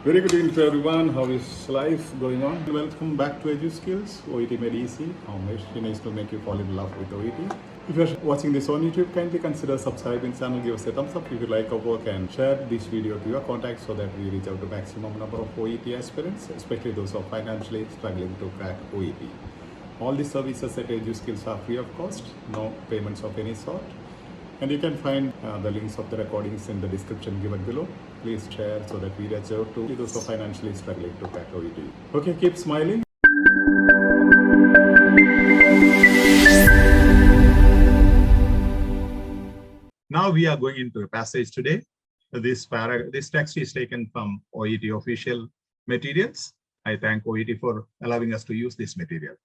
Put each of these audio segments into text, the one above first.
Very good evening to everyone. How is life going on? Welcome back to Edu Skills, OET made easy. Very nice to make you fall in love with OET. If you're watching this on YouTube, kindly consider subscribing channel, give us a thumbs up if you like our work, and share this video to your contacts so that we reach out to maximum number of OET aspirants, especially those who are financially struggling to crack OET. All the services at Edu Skills are free of cost, no payments of any sort. And you can find the links of the recordings in the description given below. Please share so that we reach out to those who are financially struggling to crack OET. Okay, keep smiling. Now we are going into a passage today. This text is taken from OET official materials. I thank OET for allowing us to use this material.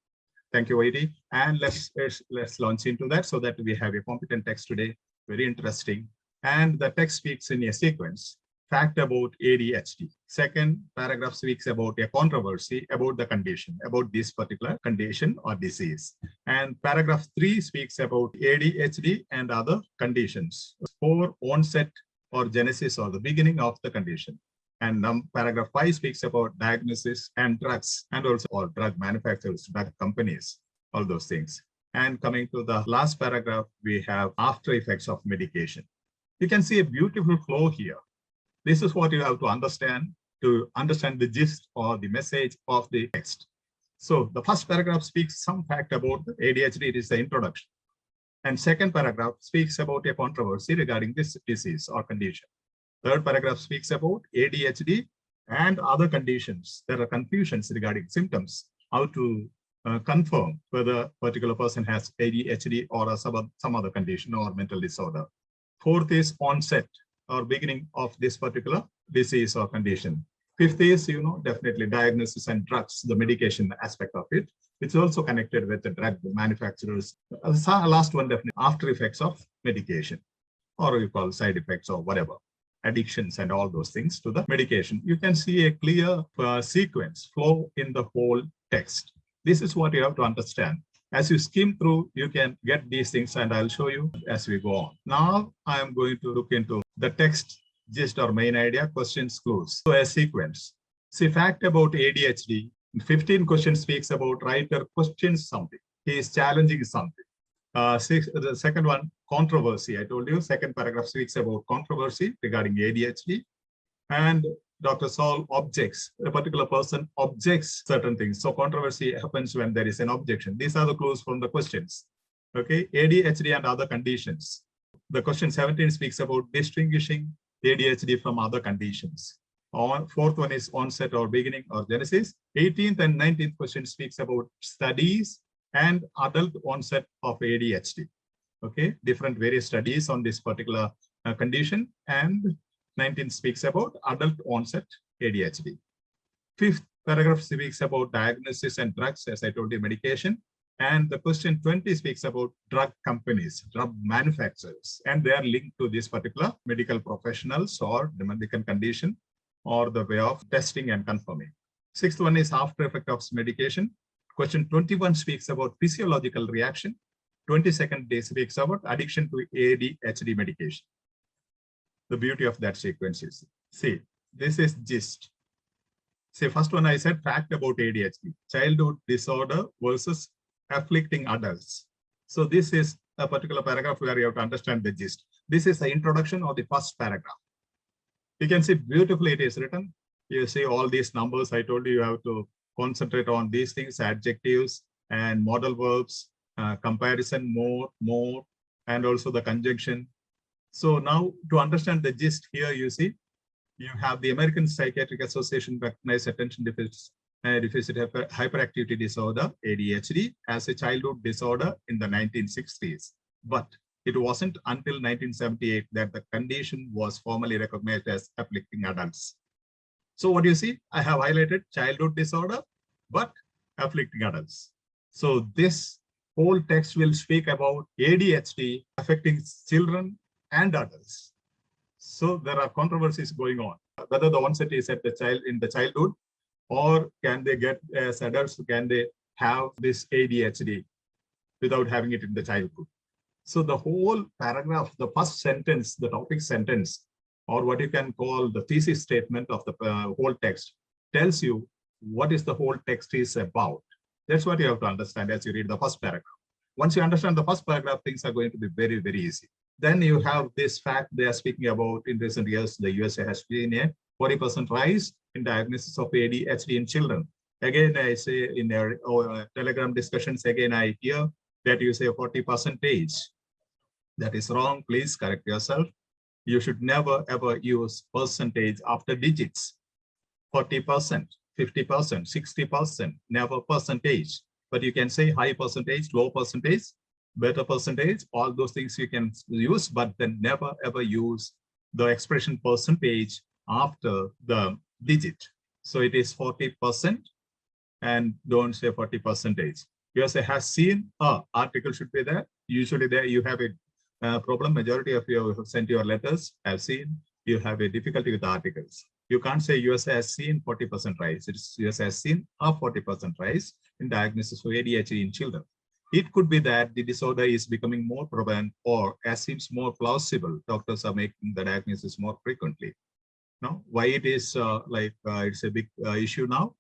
Thank you, OET. And let's launch into that so that we have a competent text today. Very interesting. And the text speaks in a sequence. Fact about ADHD. Second paragraph speaks about a controversy about the condition, about this particular condition or disease. And paragraph 3 speaks about ADHD and other conditions. 4, onset or genesis or the beginning of the condition. And paragraph 5 speaks about diagnosis and drugs, and also or drug manufacturers, drug companies, all those things. And coming to the last paragraph, we have after effects of medication. You can see a beautiful flow here. This is what you have to understand the gist or the message of the text. So the first paragraph speaks some fact about the ADHD. It is the introduction. And second paragraph speaks about a controversy regarding this disease or condition. Third paragraph speaks about ADHD and other conditions. There are confusions regarding symptoms, how to confirm whether a particular person has ADHD or some other condition or mental disorder. Fourth is onset or beginning of this particular disease or condition. Fifth is, definitely diagnosis and drugs, the medication aspect of it. It's also connected with the drug manufacturers. Last one, definitely after effects of medication, or you call side effects or whatever. Addictions and all those things to the medication. You can see a clear sequence flow in the whole text. This is what you have to understand. As you skim through, you can get these things, and I'll show you as we go on. Now, I am going to look into the text gist or main idea, questions, clues. So a sequence. See, fact about ADHD. 15 questions speaks about writer questions something. He is challenging something. The second one, controversy. I told you, second paragraph speaks about controversy regarding ADHD. And Dr. Saul objects, a particular person objects certain things. So controversy happens when there is an objection. These are the clues from the questions. Okay, ADHD and other conditions. The question 17 speaks about distinguishing ADHD from other conditions. Fourth one is onset or beginning or genesis. 18th and 19th question speaks about studies and adult onset of ADHD. Okay, different various studies on this particular condition. And 19 speaks about adult onset ADHD. Fifth paragraph speaks about diagnosis and drugs, as I told you, medication. And the question 20 speaks about drug companies, drug manufacturers, and they are linked to this particular medical professionals or the medical condition or the way of testing and confirming. Sixth one is after effect of medication. Question 21 speaks about physiological reaction. 22nd day speaks about addiction to ADHD medication. The beauty of that sequence is, see, this is gist. See, first one I said fact about ADHD, childhood disorder versus afflicting adults. So this is a particular paragraph where you have to understand the gist. This is the introduction of the first paragraph. You can see beautifully it is written. You see all these numbers. I told you have to concentrate on these things, adjectives and modal verbs, comparison, more, and also the conjunction. So now to understand the gist here, you see, you have the American Psychiatric Association recognized attention deficit hyperactivity disorder, ADHD, as a childhood disorder in the 1960s. But it wasn't until 1978 that the condition was formally recognized as afflicting adults. So what do you see? I have highlighted childhood disorder, but afflicting adults. So this whole text will speak about ADHD affecting children and adults. So there are controversies going on, whether the onset is at in the childhood, or can they get as adults, can they have this ADHD without having it in the childhood. So the whole paragraph, the first sentence, the topic sentence or what you can call the thesis statement of the whole text, tells you what is the whole text is about. That's what you have to understand as you read the first paragraph. Once you understand the first paragraph, things are going to be very, very easy. Then you have this fact they are speaking about. In recent years, the USA has seen a 40% rise in diagnosis of ADHD in children. Again, I say in their Telegram discussions, again, I hear that you say 40%. That is wrong. Please correct yourself. You should never, ever use percentage after digits. 40%, 50%, 60%, never percentage. But you can say high percentage, low percentage, better percentage, all those things you can use, but then never ever use the expression percentage after the digit. So it is 40% and don't say 40%. You say has seen, article should be there. Usually there you have a problem. Majority of you have sent your letters, have seen, you have a difficulty with the articles. You can't say USA has seen 40% rise. It's USA has seen a 40% rise in diagnosis for ADHD in children. It could be that the disorder is becoming more prevalent, or as seems more plausible, doctors are making the diagnosis more frequently. Now, why it is it's a big issue now?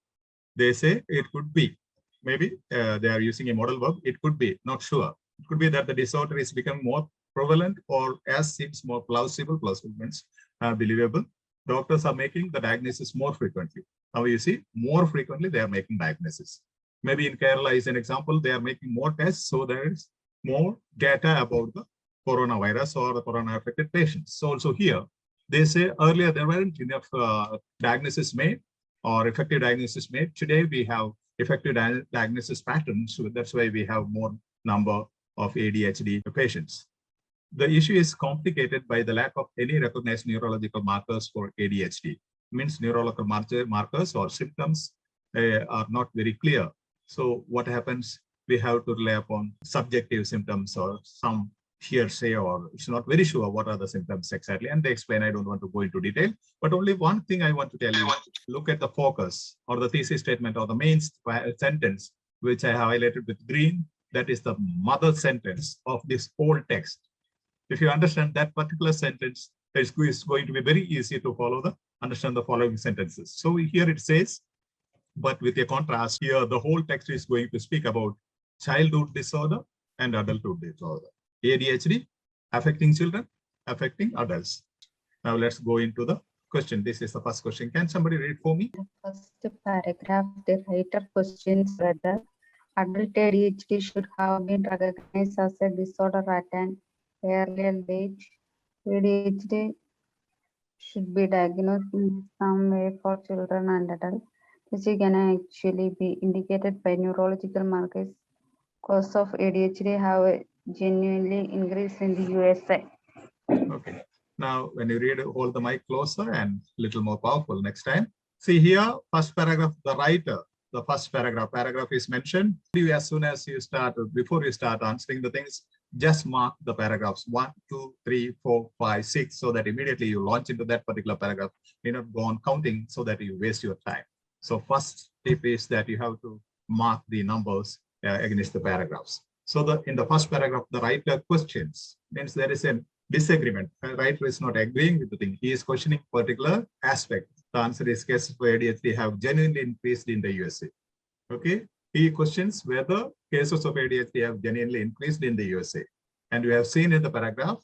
They say it could be, maybe they are using a modal verb. It could be, not sure. It could be that the disorder is becoming more prevalent, or as seems more plausible. Plausible means believable. Doctors are making the diagnosis more frequently. Now you see, more frequently they are making diagnosis. Maybe in Kerala is an example, they are making more tests, so there is more data about the coronavirus or the corona-affected patients. So also here, they say earlier there weren't enough diagnosis made or effective diagnosis made. Today we have effective diagnosis patterns, so that's why we have more number of ADHD patients. The issue is complicated by the lack of any recognized neurological markers for ADHD. Means neurological markers or symptoms are not very clear. So what happens? We have to rely upon subjective symptoms or some hearsay, or it's not very sure what are the symptoms exactly. And they explain, I don't want to go into detail, but only one thing I want to tell you, look at the focus or the thesis statement or the main sentence, which I highlighted with green. That is the mother sentence of this whole text. If you understand that particular sentence, it's going to be very easy to understand the following sentences. So here it says, but with a contrast here, the whole text is going to speak about childhood disorder and adulthood disorder. ADHD affecting children, affecting adults. Now let's go into the question. This is the first question. Can somebody read for me? First paragraph, the writer questions whether adult ADHD should have been recognized as a disorder at an earlier age. ADHD should be diagnosed in some way for children and adults. This can actually be indicated by neurological markers. Cause of ADHD have genuinely increased in the USA. Okay. Now, when you read, hold the mic closer and little more powerful next time. See here, first paragraph, the writer, the first paragraph is mentioned. As soon as you start, before you start answering the things, just mark the paragraphs 1, 2, 3, 4, 5, 6, so that immediately you launch into that particular paragraph. You not go on counting so that you waste your time. So first tip is that you have to mark the numbers against the paragraphs. So in the first paragraph, the writer questions, means there is a disagreement. The writer is not agreeing with the thing. He is questioning particular aspect. The answer is cases for ADHD have genuinely increased in the USA. Okay. He questions whether cases of ADHD have genuinely increased in the USA. And we have seen in the paragraph,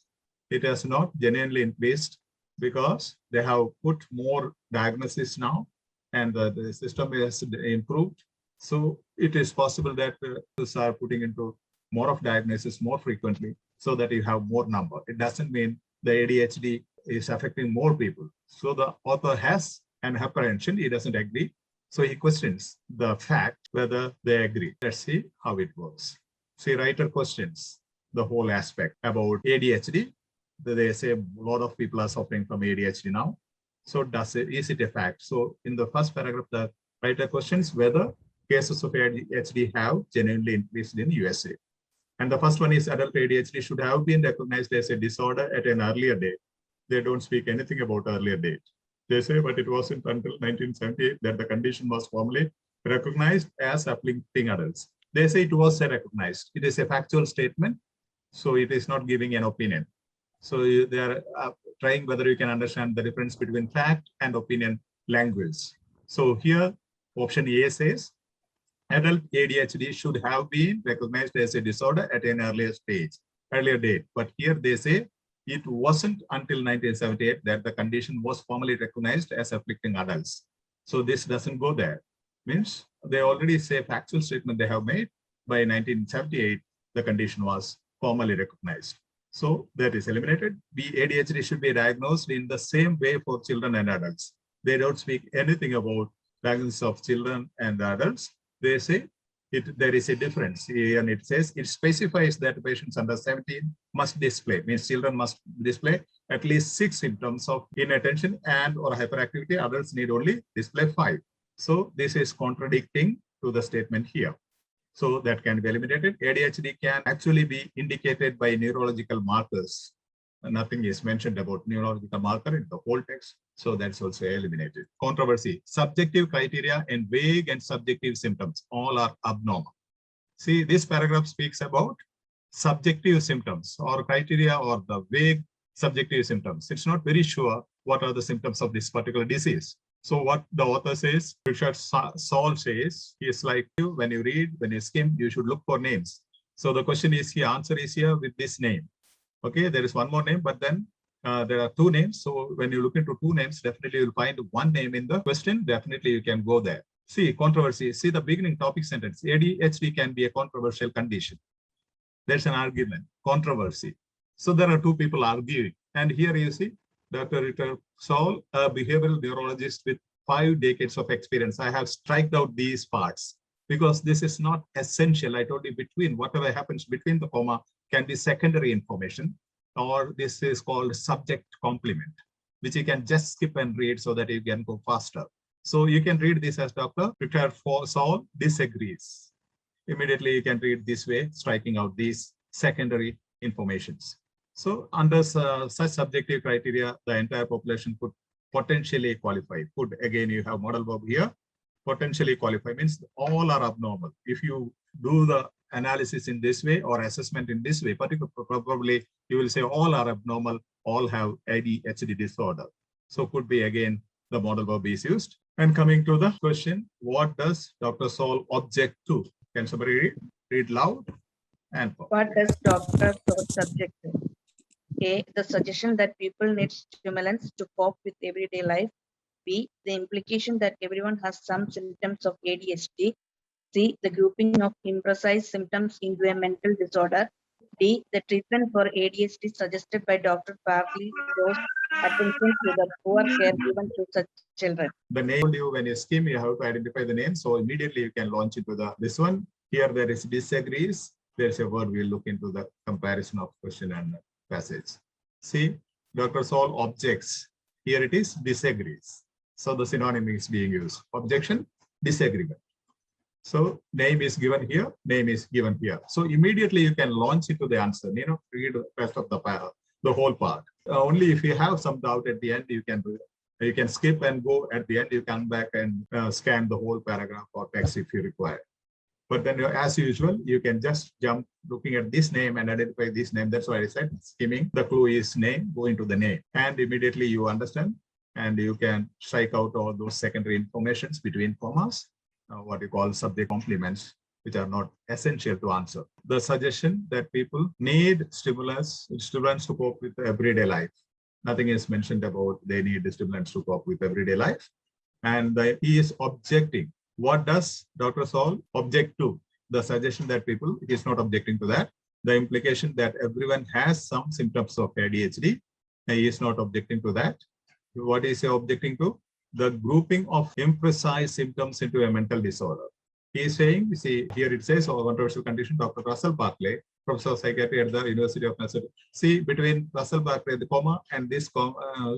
it has not genuinely increased because they have put more diagnosis now and the system has improved. So it is possible that those are putting into more of diagnosis more frequently so that you have more number. It doesn't mean the ADHD is affecting more people. So the author has an apprehension, he doesn't agree. So he questions the fact whether they agree. Let's see how it works. See, writer questions the whole aspect about ADHD. They say a lot of people are suffering from ADHD now. So is it a fact? So in the first paragraph, the writer questions whether cases of ADHD have genuinely increased in USA. And the first one is adult ADHD should have been recognized as a disorder at an earlier date. They don't speak anything about earlier date. They say, but it wasn't until 1978 that the condition was formally recognized as afflicting adults. They say it was recognized. It is a factual statement, so it is not giving an opinion. So they are trying whether you can understand the difference between fact and opinion language. So here, option A says, adult ADHD should have been recognized as a disorder at an earlier date. But here they say it wasn't until 1978 that the condition was formally recognized as afflicting adults. So this doesn't go there. Means they already say factual statement they have made. By 1978, the condition was formally recognized. So that is eliminated. B, ADHD should be diagnosed in the same way for children and adults. They don't speak anything about diagnosis of children and adults. They say there is a difference, and it says it specifies that patients under 17 must display, means children must display at least 6 symptoms of inattention and or hyperactivity. Adults need only display 5. So this is contradicting to the statement here. So that can be eliminated. ADHD can actually be indicated by neurological markers. Nothing is mentioned about neurological marker in the whole text. So that's also eliminated. Controversy. Subjective criteria and vague and subjective symptoms all are abnormal. See, this paragraph speaks about subjective symptoms or criteria or the vague subjective symptoms. It's not very sure what are the symptoms of this particular disease. So what the author says, Richard Saul says, is like when you read, when you skim, you should look for names. So the question is here, answer is here with this name. Okay, there is one more name, but then there are 2 names. So when you look into 2 names, definitely you'll find one name in the question. Definitely you can go there. See, controversy. See the beginning topic sentence. ADHD can be a controversial condition. There's an argument, controversy. So there are 2 people arguing. And here you see Dr. Richard Saul, a behavioral neurologist with 5 decades of experience. I have striked out these parts because this is not essential. I told you between whatever happens between the comma can be secondary information, or this is called subject complement, which you can just skip and read so that you can go faster. So you can read this as Dr. Richard Saul disagrees. Immediately you can read this way, striking out these secondary informations. So under such subjective criteria, the entire population could potentially qualify. Could, again, you have modal verb here. Potentially qualify means all are abnormal. If you do the analysis in this way or assessment in this way, probably you will say all are abnormal, all have ADHD disorder. So could be, again, the modal verb is used. And coming to the question, what does Dr. Saul object to? Can somebody read loud? And what does Dr. Saul subject to? A, the suggestion that people need stimulants to cope with everyday life. B, the implication that everyone has some symptoms of ADHD. C, the grouping of imprecise symptoms into a mental disorder. D, the treatment for ADHD suggested by Dr. Parkley draws attention to the poor care given to such children. The name, when you skim, you have to identify the name. So immediately you can launch into this one. Here there is disagrees. There's a word we'll look into the comparison of question and passage. See, Dr. Saul objects. Here it is disagrees. So the synonym is being used. Objection, disagreement. So name is given here, name is given here. So immediately you can launch into the answer. You know, read the rest of the whole part. Only if you have some doubt at the end, you can skip and go at the end. You come back and scan the whole paragraph or text if you require. But then, as usual, you can just jump looking at this name and identify this name. That's why I said skimming. The clue is name, go into the name. And immediately you understand. And you can strike out all those secondary informations between commas, what you call subject complements, which are not essential to answer. The suggestion that people need stimulants to cope with everyday life. Nothing is mentioned about they need stimulants to cope with everyday life. And he is objecting. What does Dr. Saul object to? The suggestion that people, he is not objecting to that. The implication that everyone has some symptoms of ADHD, he is not objecting to that. What is he objecting to? The grouping of imprecise symptoms into a mental disorder. He is saying, see, here it says, controversial condition, Dr. Russell Barkley, Professor of Psychiatry at the University of Massachusetts. See, between Russell Barkley, the comma, and this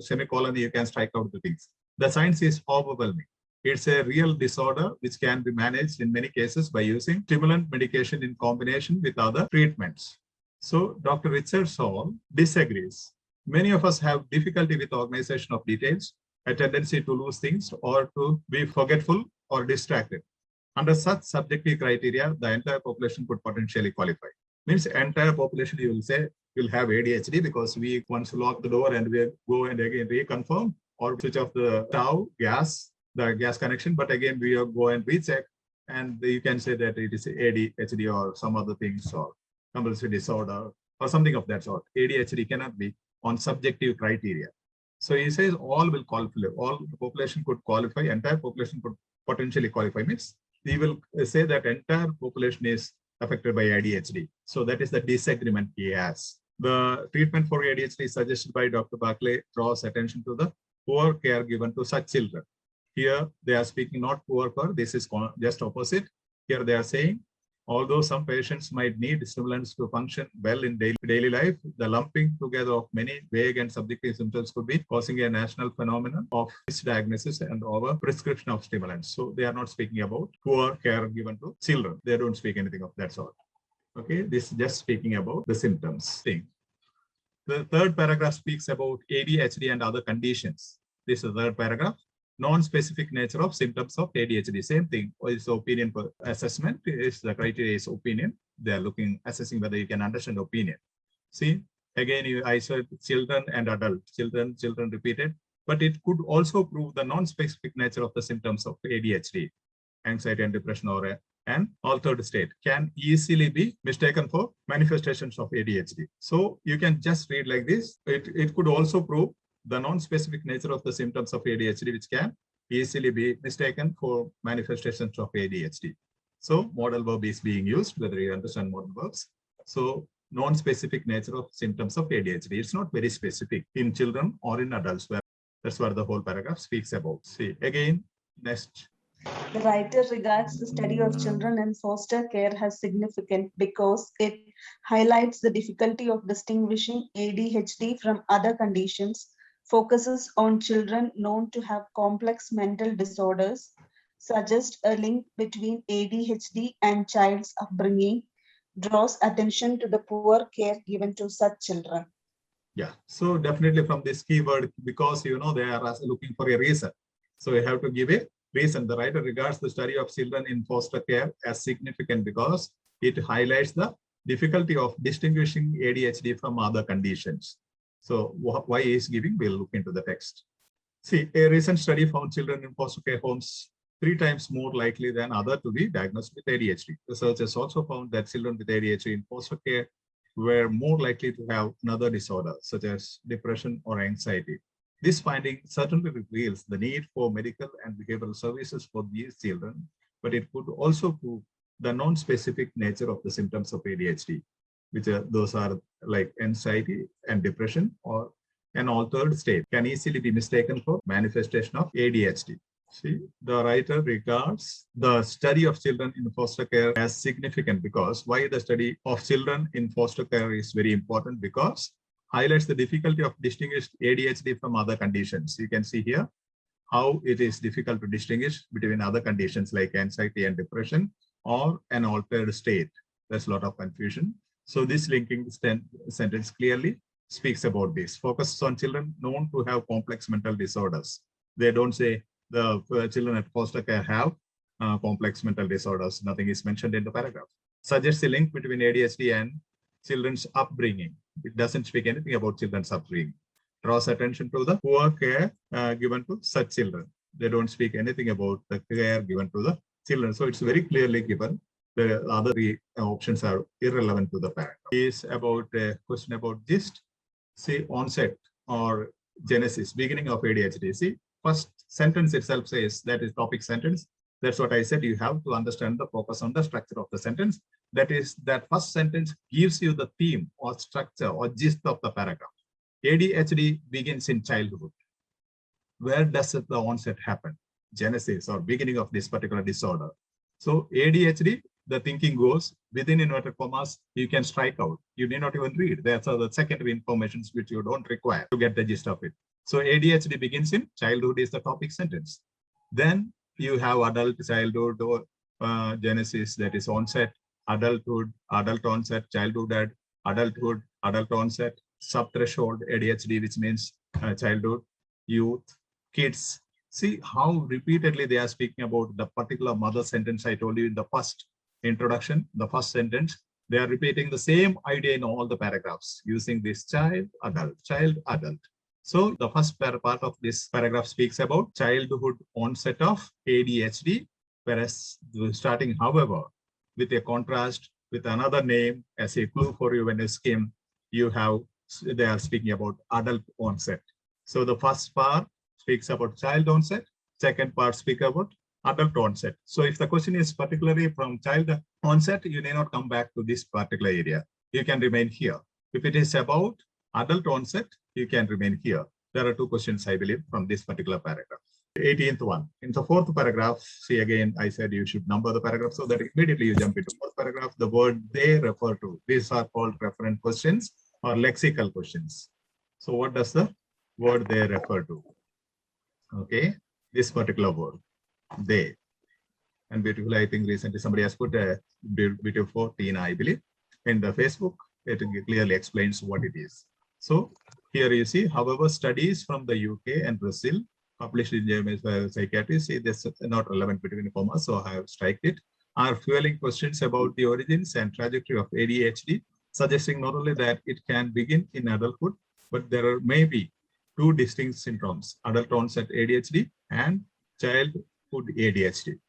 semicolon, you can strike out the things. The science is overwhelming. It's a real disorder which can be managed in many cases by using stimulant medication in combination with other treatments. So Dr. Richard Saul disagrees. Many of us have difficulty with organization of details, a tendency to lose things or to be forgetful or distracted. Under such subjective criteria, the entire population could potentially qualify. Means entire population, you will say, will have ADHD because we once lock the door and we go and again reconfirm or switch off the stove, the gas connection, but again we go and recheck, and you can say that it is ADHD or some other things or compulsive disorder or something of that sort. ADHD cannot be on subjective criteria. So he says all will qualify, all the population could qualify, entire population could potentially qualify, means he will say that entire population is affected by ADHD. So that is the disagreement he has. The treatment for ADHD suggested by Dr. Barclay draws attention to the poor care given to such children. Here they are speaking not poor care, this is just opposite. Here they are saying, although some patients might need stimulants to function well in daily life, the lumping together of many vague and subjective symptoms could be causing a national phenomenon of misdiagnosis and over prescription of stimulants. So they are not speaking about poor care given to children. They don't speak anything of that sort. Okay, this is just speaking about the symptoms thing. The third paragraph speaks about ADHD and other conditions. This is the third paragraph. Non-specific nature of symptoms of ADHD. Same thing is opinion assessment. Is the criteria is opinion. They are assessing whether you can understand opinion. See, again, I said children and adults. Children repeated, but it could also prove the non-specific nature of the symptoms of ADHD. Anxiety and depression or an altered state can easily be mistaken for manifestations of ADHD. So you can just read like this. It could also prove the non-specific nature of the symptoms of ADHD, which can easily be mistaken for manifestations of ADHD. So modal verb is being used, whether you understand modal verbs. So non-specific nature of symptoms of ADHD. It's not very specific in children or in adults. That's what the whole paragraph speaks about. See, again, next. The writer regards the study of children in foster care as significant because it highlights the difficulty of distinguishing ADHD from other conditions, focuses on children known to have complex mental disorders, suggests a link between ADHD and child's upbringing, draws attention to the poor care given to such children. Yeah, so definitely from this keyword, because they are looking for a reason. So you have to give a reason. The writer regards the study of children in foster care as significant because it highlights the difficulty of distinguishing ADHD from other conditions. So why he is giving, we'll look into the text. See, a recent study found children in foster care homes 3 times more likely than others to be diagnosed with ADHD. Researchers also found that children with ADHD in foster care were more likely to have another disorder, such as depression or anxiety. This finding certainly reveals the need for medical and behavioral services for these children, but it could also prove the non-specific nature of the symptoms of ADHD, which those are like anxiety and depression or an altered state, can easily be mistaken for manifestation of ADHD. See, the writer regards the study of children in foster care as significant because why the study of children in foster care is very important, because highlights the difficulty of distinguish ADHD from other conditions. You can see here how it is difficult to distinguish between other conditions like anxiety and depression or an altered state. There's a lot of confusion. So this linking sentence clearly speaks about this. Focuses on children known to have complex mental disorders. They don't say the children at foster care have complex mental disorders. Nothing is mentioned in the paragraph. Suggests a link between ADHD and children's upbringing. It doesn't speak anything about children's upbringing. Draws attention to the poor care given to such children. They don't speak anything about the care given to the children. So it's very clearly given. The other 3 options are irrelevant to the paragraph. Is about a question about gist. See, onset or genesis, beginning of ADHD. See, first sentence itself says that is topic sentence. That's what I said. You have to understand the focus on the structure of the sentence. That is, that first sentence gives you the theme or structure or gist of the paragraph. ADHD begins in childhood. Where does the onset happen? Genesis or beginning of this particular disorder. So ADHD, the thinking goes within inverted commas, you can strike out. You need not even read. That's the secondary information which you don't require to get the gist of it. So ADHD begins in childhood is the topic sentence. Then you have adult, childhood, or genesis, that is onset, adulthood, adult onset, childhood, adulthood, adult onset, subthreshold ADHD, which means childhood, youth, kids. See how repeatedly they are speaking about the particular mother sentence I told you in the first introduction, the first sentence. They are repeating the same idea in all the paragraphs using this child, adult. So the first part of this paragraph speaks about childhood onset of ADHD, whereas starting, however, with a contrast with another name as a clue for you when you skim, they are speaking about adult onset. So the first part speaks about child onset, second part speaks about adult onset. So if the question is particularly from child onset, you may not come back to this particular area. You can remain here. If it is about adult onset, you can remain here. There are two questions, I believe, from this particular paragraph. 18th one. In the fourth paragraph, see again, I said you should number the paragraph so that immediately you jump into fourth paragraph, the word they refer to. These are called referent questions or lexical questions. So what does the word they refer to? Okay, this particular word, they. And beautifully, I think recently somebody has put a beautiful Tina, I believe, in the Facebook. It clearly explains what it is. So here you see, however, studies from the UK and Brazil published in German psychiatry, see this is not relevant between commas, so I have striked it, are fueling questions about the origins and trajectory of ADHD, suggesting not only that it can begin in adulthood, but there may be two distinct syndromes, adult onset ADHD and childhood ADHD.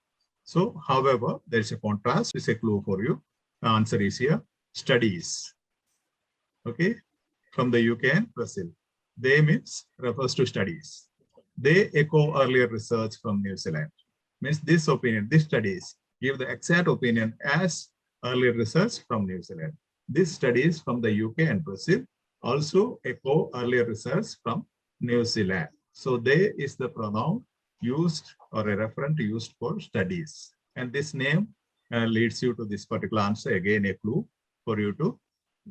So, however, there is a contrast, it's a clue for you. The answer is here, studies. Okay, from the UK and Brazil. They means refers to studies. They echo earlier research from New Zealand. Means this opinion, these studies give the exact opinion as earlier research from New Zealand. These studies from the UK and Brazil also echo earlier research from New Zealand. So they is the pronoun used or a referent used for studies. And this name leads you to this particular answer, again a clue for you to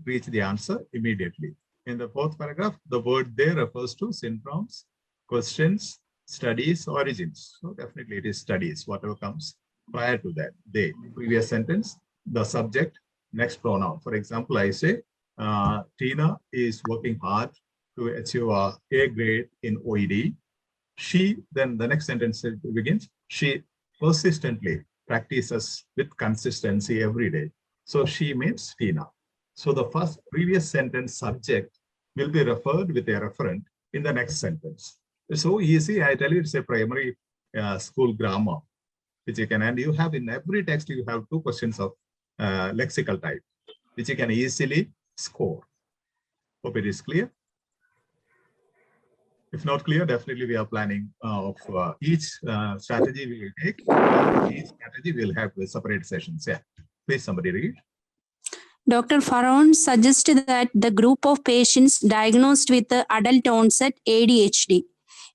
reach the answer immediately. In the fourth paragraph, the word they refers to syndromes, questions, studies, origins. So definitely it is studies, whatever comes prior to that. They, previous sentence, the subject, next pronoun. For example, I say, Tina is working hard to achieve a A grade in OET. She, then the next sentence begins, she persistently practices with consistency every day. So she means Tina. So the first previous sentence subject will be referred with a referent in the next sentence. It's so easy, I tell you, it's a primary school grammar, which you can, and you have in every text, you have two questions of lexical type, which you can easily score. Hope it is clear. If not clear, definitely we are planning of each strategy we will take. Each strategy will have separate sessions. Yeah, please somebody read. Dr. Farron suggested that the group of patients diagnosed with adult onset ADHD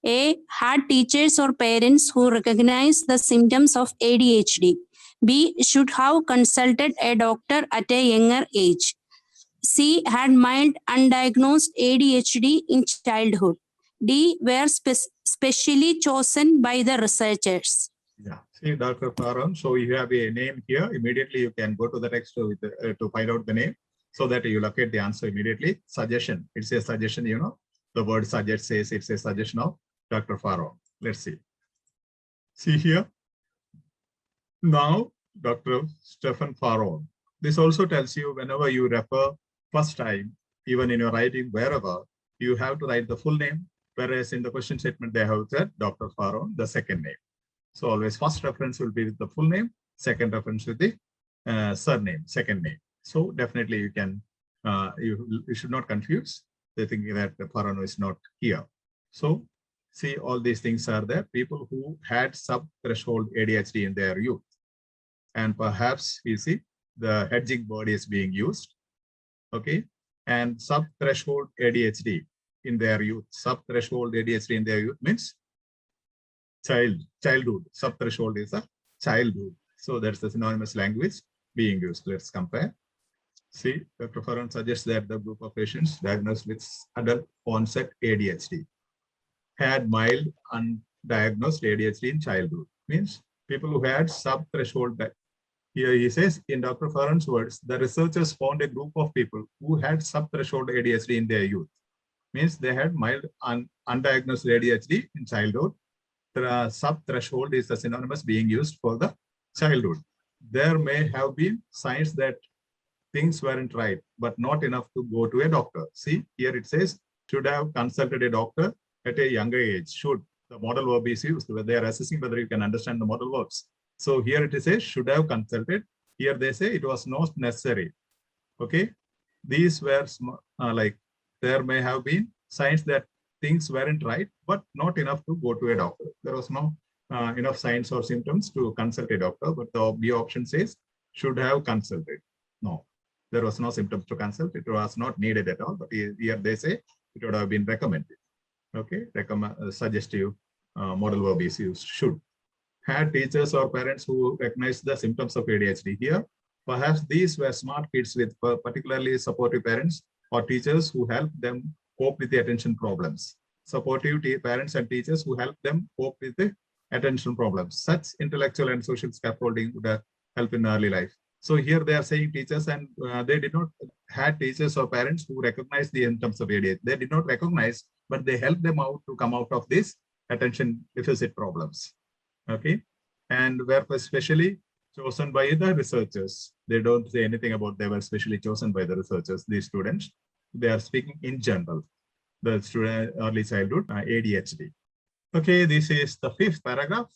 A. had teachers or parents who recognize the symptoms of ADHD. B. should have consulted a doctor at a younger age. C. had mild undiagnosed ADHD in childhood. D. were specially chosen by the researchers. Yeah, see Dr. Farron, so you have a name here. Immediately you can go to the text to find out the name so that you locate the answer immediately. Suggestion, it's a suggestion, you know, the word suggest says it's a suggestion of Dr. Farron. Let's see. See here. Now, Dr. Stephen Farron. This also tells you whenever you refer first time, even in your writing, wherever, you have to write the full name, whereas in the question statement, they have said Dr. Farron, the second name. So always first reference will be with the full name, second reference with the surname, second name. So definitely you can, you should not confuse. They think that the Farron is not here. So see, all these things are there. People who had sub-threshold ADHD in their youth. And perhaps you see the hedging word is being used. Okay. And sub-threshold ADHD in their youth. Sub-threshold ADHD in their youth means childhood. Sub-threshold is a childhood. So that's the synonymous language being used. Let's compare. See, Dr. Farron suggests that the group of patients diagnosed with adult onset ADHD had mild undiagnosed ADHD in childhood. Means people who had sub-threshold. Here he says, in Dr. Farron's words, the researchers found a group of people who had sub-threshold ADHD in their youth. Means they had mild undiagnosed ADHD in childhood. The sub-threshold is the synonymous being used for the childhood. There may have been signs that things weren't right, but not enough to go to a doctor. See, here it says, should have consulted a doctor at a younger age. Should, the modal verb is used, where they are assessing whether you can understand the modal verbs. So here it says, should have consulted. Here they say it was not necessary. Okay. These were like, there may have been signs that things weren't right, but not enough to go to a doctor. There was no enough signs or symptoms to consult a doctor, but the B option says should have consulted. No, there was no symptoms to consult. It was not needed at all, but here they say it would have been recommended. Okay, suggestive modal verb is used, should. Had teachers or parents who recognize the symptoms of ADHD. Here, perhaps these were smart kids with particularly supportive parents or teachers who helped them cope with the attention problems. Supportive parents and teachers who help them cope with the attention problems. Such intellectual and social scaffolding would help in early life. So here they are saying teachers, and they did not have teachers or parents who recognize the symptoms of ADHD. They did not recognize, but they helped them out to come out of this attention deficit problems. Okay, and were specially chosen by the researchers. They don't say anything about they were specially chosen by the researchers, these students. They are speaking in general, the student early childhood ADHD. Okay, this is the 5th paragraph.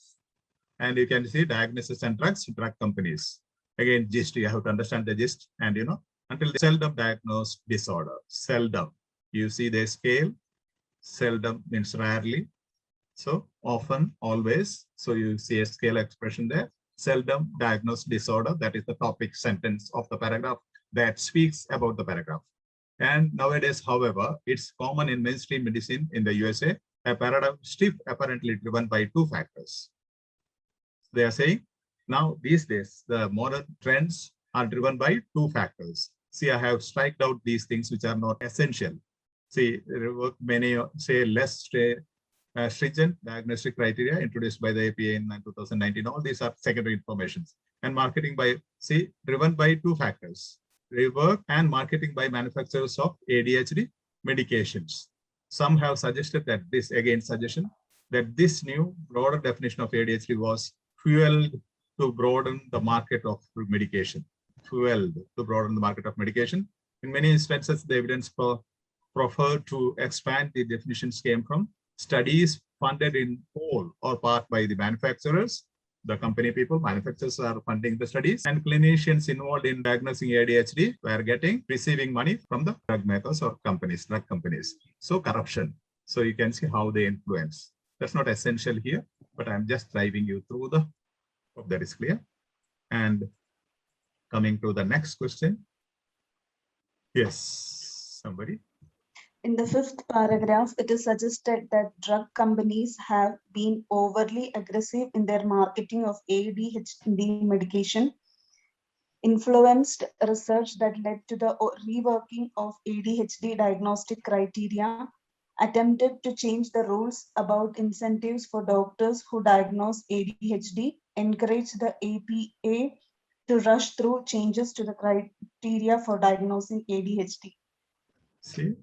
And you can see diagnosis and drugs, drug companies. Again, gist, you have to understand the gist. And until the seldom diagnosed disorder, seldom. You see the scale, seldom means rarely. So often, always. So you see a scale expression there. Seldom diagnosed disorder. That is the topic sentence of the paragraph that speaks about the paragraph. And nowadays, however, it's common in mainstream medicine in the USA, a paradigm shift apparently driven by 2 factors. They are saying now these days, the modern trends are driven by 2 factors. See, I have striked out these things which are not essential. See, many say less stringent diagnostic criteria introduced by the APA in 2019. All these are secondary informations. And marketing by, see, driven by 2 factors. Rework and marketing by manufacturers of ADHD medications. Some have suggested that this, again, suggestion that this new broader definition of ADHD was fueled to broaden the market of medication. Fueled to broaden the market of medication. In many instances, the evidence preferred to expand the definitions came from studies funded in whole or part by the manufacturers. The company people, manufacturers are funding the studies, and clinicians involved in diagnosing ADHD were receiving money from the drug makers or companies, drug companies. So corruption. So you can see how they influence. That's not essential here, but I'm just driving you through the, hope that is clear. And coming to the next question. Yes, somebody. In the 5th paragraph, it is suggested that drug companies have been overly aggressive in their marketing of ADHD medication, influenced research that led to the reworking of ADHD diagnostic criteria, attempted to change the rules about incentives for doctors who diagnose ADHD, encouraged the APA to rush through changes to the criteria for diagnosing ADHD. See?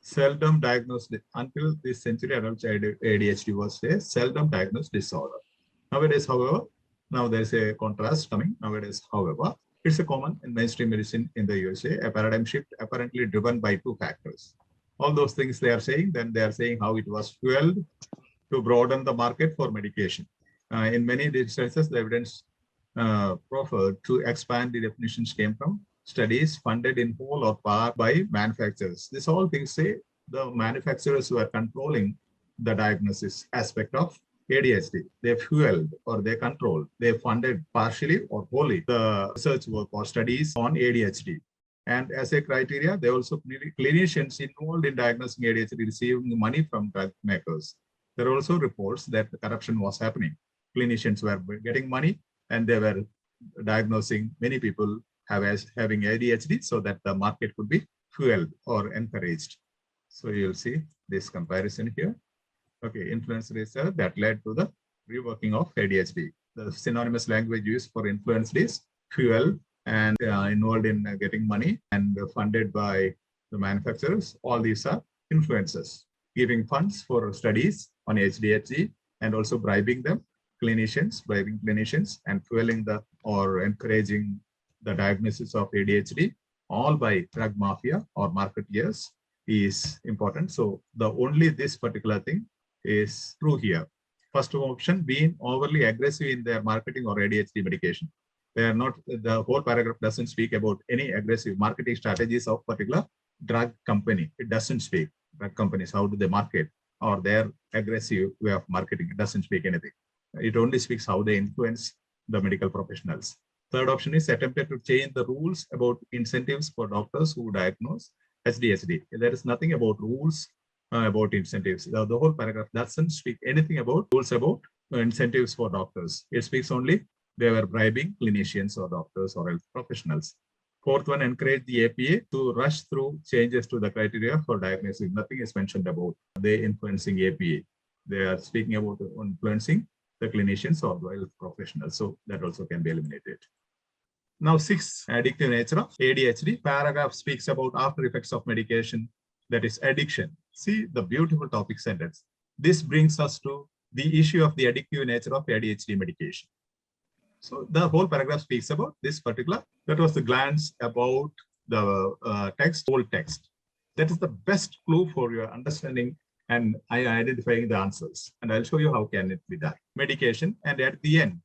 Seldom diagnosed, until this century, adult ADHD was a seldom diagnosed disorder. Nowadays, however, now there's a contrast coming. Nowadays, however, it's a common in mainstream medicine in the USA, a paradigm shift apparently driven by 2 factors. All those things they are saying, then they are saying how it was fueled to broaden the market for medication. In many instances, the evidence proffered to expand the definitions came from studies funded in whole or part by manufacturers. This all things say the manufacturers who are controlling the diagnosis aspect of ADHD. They fueled or they controlled, they funded partially or wholly the research work or studies on ADHD. And as a criteria, they also clinicians involved in diagnosing ADHD receiving money from drug makers. There are also reports that the corruption was happening. Clinicians were getting money and they were diagnosing many people having ADHD so that the market could be fueled or encouraged. So you'll see this comparison here. Okay, influence research that led to the reworking of ADHD. The synonymous language used for influenced is fuel and involved in getting money and funded by the manufacturers. All these are influences, giving funds for studies on ADHD and also bribing clinicians and fueling or encouraging the diagnosis of ADHD all by drug mafia or marketeers is important. So the only this particular thing is true here. First option, being overly aggressive in their marketing or ADHD medication. They are not, the whole paragraph doesn't speak about any aggressive marketing strategies of particular drug company. It doesn't speak. Drug companies, how do they market or their aggressive way of marketing? It doesn't speak anything. It only speaks how they influence the medical professionals. Third option is attempted to change the rules about incentives for doctors who diagnose ADHD. There is nothing about rules about incentives. The whole paragraph doesn't speak anything about rules about incentives for doctors. It speaks only they were bribing clinicians or doctors or health professionals. Fourth one, encourage the APA to rush through changes to the criteria for diagnosis. Nothing is mentioned about they influencing APA. They are speaking about influencing the clinicians or the health professionals. So that also can be eliminated. Now, 6, addictive nature of ADHD. Paragraph speaks about after effects of medication, that is addiction. See the beautiful topic sentence. This brings us to the issue of the addictive nature of ADHD medication. So the whole paragraph speaks about this particular, that was the glance about the text, whole text. That is the best clue for your understanding and identifying the answers. And I'll show you how can it be done. Medication, and at the end,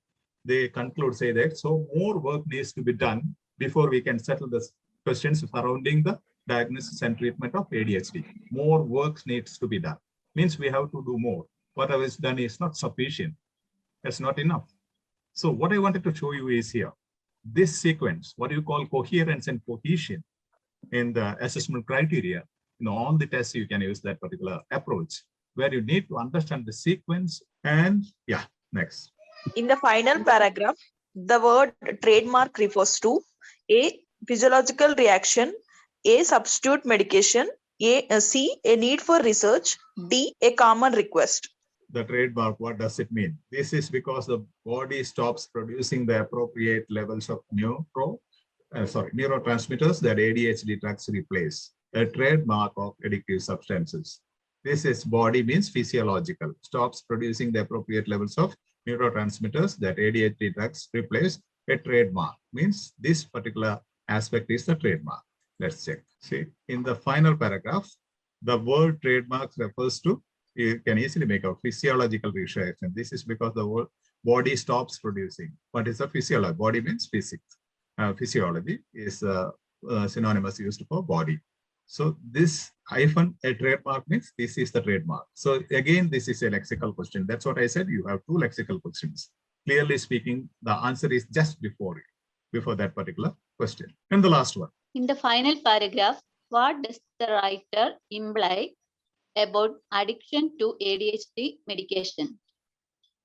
they conclude, say that, so more work needs to be done before we can settle the questions surrounding the diagnosis and treatment of ADHD. More work needs to be done. Means we have to do more. Whatever is done is not sufficient. That's not enough. So what I wanted to show you is here, this sequence, what you call coherence and cohesion in the assessment criteria. On the test, you can use that particular approach where you need to understand the sequence. And yeah, next. In the final paragraph, the word trademark refers to A, physiological reaction, A, substitute medication, C, a need for research, D, a common request. The trademark, what does it mean? This is because the body stops producing the appropriate levels of neurotransmitters that ADHD drugs replace. A trademark of addictive substances. This is body means physiological, stops producing the appropriate levels of neurotransmitters that ADHD drugs replace. A trademark means this particular aspect is the trademark. Let's check. See, in the final paragraph, the word trademark refers to, you can easily make out physiological reaction. This is because the word body stops producing. What is the physiology? Body means physics. Physiology is synonymous used for body. So this hyphen, a trademark, means this is the trademark. So again, this is a lexical question. That's what I said. You have 2 lexical questions. Clearly speaking, the answer is just before it, before that particular question. And the last one. In the final paragraph, what does the writer imply about addiction to ADHD medication?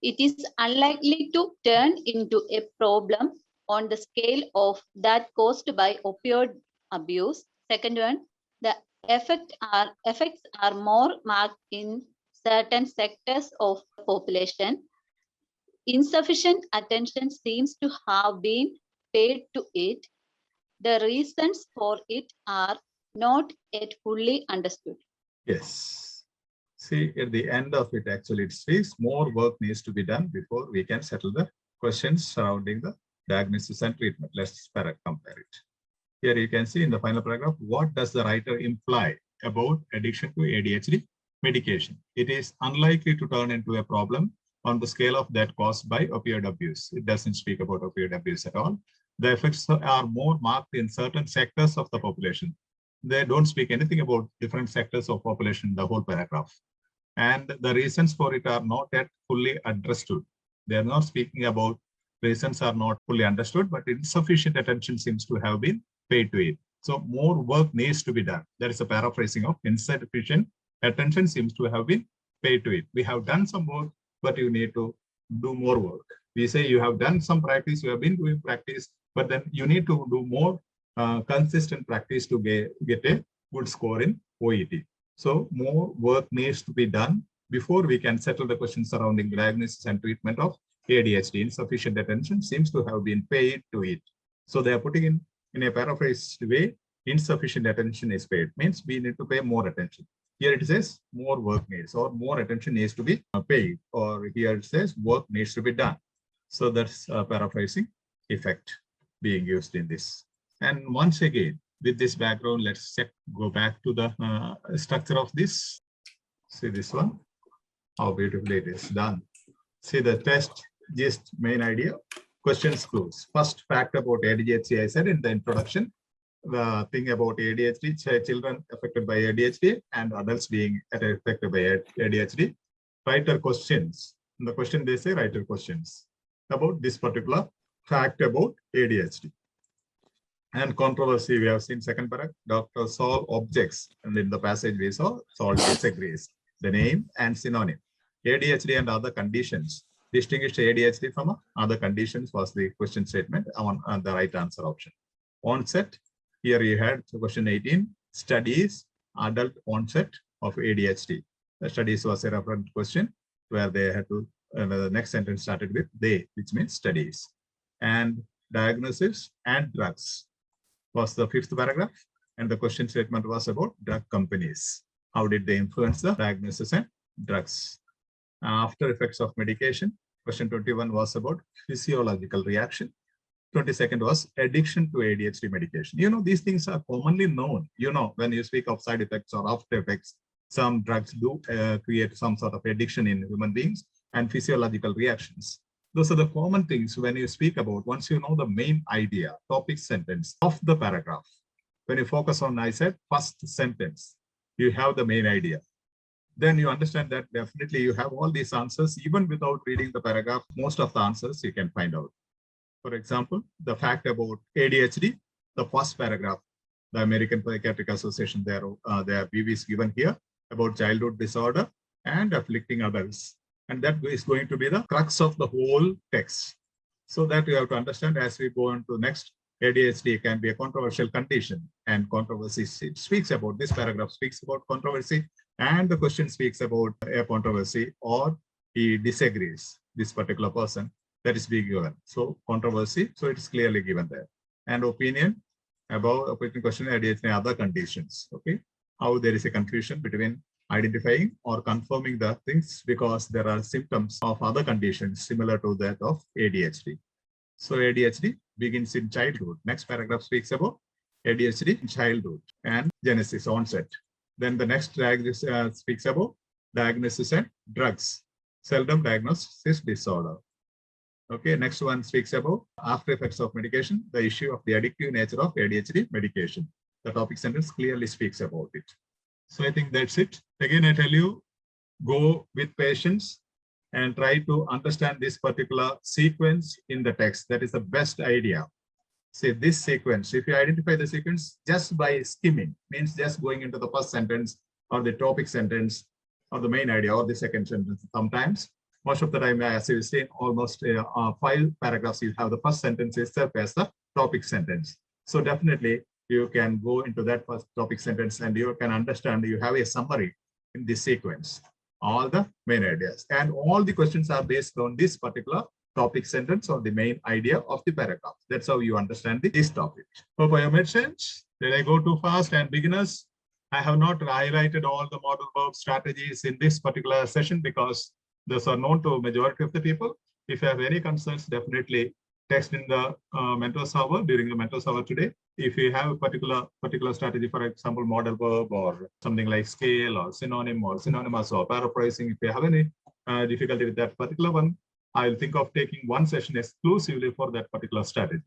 It is unlikely to turn into a problem on the scale of that caused by opioid abuse. Second one, the effects are more marked in certain sectors of the population. Insufficient attention seems to have been paid to it. The reasons for it are not yet fully understood. Yes. See, at the end of it, actually, it says more work needs to be done before we can settle the questions surrounding the diagnosis and treatment. Let's compare it. Here you can see in the final paragraph, what does the writer imply about addiction to ADHD medication? It is unlikely to turn into a problem on the scale of that caused by opioid abuse. It doesn't speak about opioid abuse at all. The effects are more marked in certain sectors of the population. They don't speak anything about different sectors of population in the whole paragraph. And the reasons for it are not yet fully understood. They are not speaking about reasons are not fully understood, but insufficient attention seems to have been paid to it. So more work needs to be done. There is a paraphrasing of insufficient attention seems to have been paid to it. We have done some work, but you need to do more work. We say you have done some practice, you have been doing practice, but then you need to do more consistent practice to get a good score in OET. So more work needs to be done before we can settle the questions surrounding diagnosis and treatment of ADHD. Insufficient attention seems to have been paid to it. So they are putting in a paraphrased way, insufficient attention is paid, means we need to pay more attention. Here it says more work needs or more attention needs to be paid, or here it says work needs to be done. So that's a paraphrasing effect being used in this. And once again, with this background, let's go back to the structure of this. See this one, how beautifully it is done. See the test, just main idea, questions, clues. First fact about ADHD, I said in the introduction, the thing about ADHD, children affected by ADHD and adults being affected by ADHD. Writer questions. In the question they say writer questions about this particular fact about ADHD. And controversy, we have seen second paragraph, Dr. Saul objects, and in the passage we saw Saul disagrees. The name and synonym. ADHD and other conditions. Distinguish ADHD from other conditions was the question statement on the right answer option. Onset, here you had question 18, studies, adult onset of ADHD. The studies was a reference question where they had to, the next sentence started with they, which means studies. And diagnosis and drugs was the fifth paragraph. And the question statement was about drug companies. How did they influence the diagnosis and drugs? After effects of medication, question 21 was about physiological reaction. 22nd was addiction to ADHD medication. You know, these things are commonly known. You know, when you speak of side effects or after effects, some drugs do create some sort of addiction in human beings and physiological reactions. Those are the common things when you speak about, once you know the main idea, topic sentence of the paragraph. When you focus on, I said, first sentence, you have the main idea. Then you understand that definitely you have all these answers, even without reading the paragraph, most of the answers you can find out. For example, the fact about ADHD, the first paragraph, the American Psychiatric Association, their view is given here about childhood disorder and afflicting adults. And that is going to be the crux of the whole text. So that you have to understand as we go into next, ADHD can be a controversial condition, and controversy speaks about, this paragraph speaks about controversy, and the question speaks about a controversy, or he disagrees, this particular person, that is being given. So controversy, so it's clearly given there. And opinion about opinion question, ADHD and other conditions. Okay, how there is a confusion between identifying or confirming the things because there are symptoms of other conditions similar to that of ADHD. So ADHD begins in childhood. Next paragraph speaks about ADHD in childhood and genesis, onset. Then the next diagnosis speaks about diagnosis and drugs, seldom diagnosis disorder. Okay, next one speaks about after effects of medication, the issue of the addictive nature of ADHD medication. The topic sentence clearly speaks about it. So I think that's it. Again, I tell you, go with patience and try to understand this particular sequence in the text. That is the best idea. Say this sequence, if you identify the sequence just by skimming, means just going into the first sentence or the topic sentence or the main idea or the second sentence. Sometimes, most of the time, as you see, almost 5 paragraphs, you have the first sentence itself as the topic sentence. So definitely you can go into that first topic sentence and you can understand, you have a summary in this sequence, all the main ideas. And all the questions are based on this particular topic sentence or the main idea of the paragraph. That's how you understand this topic. Hope I have made sense. Did I go too fast? And beginners, I have not highlighted all the model verb strategies in this particular session because those are known to majority of the people. If you have any concerns, definitely text in the mentor server during the mentor server today. If you have a particular strategy, for example, model verb or something like scale or synonym or synonymous or paraphrasing, if you have any difficulty with that particular one, I'll think of taking one session exclusively for that particular strategy.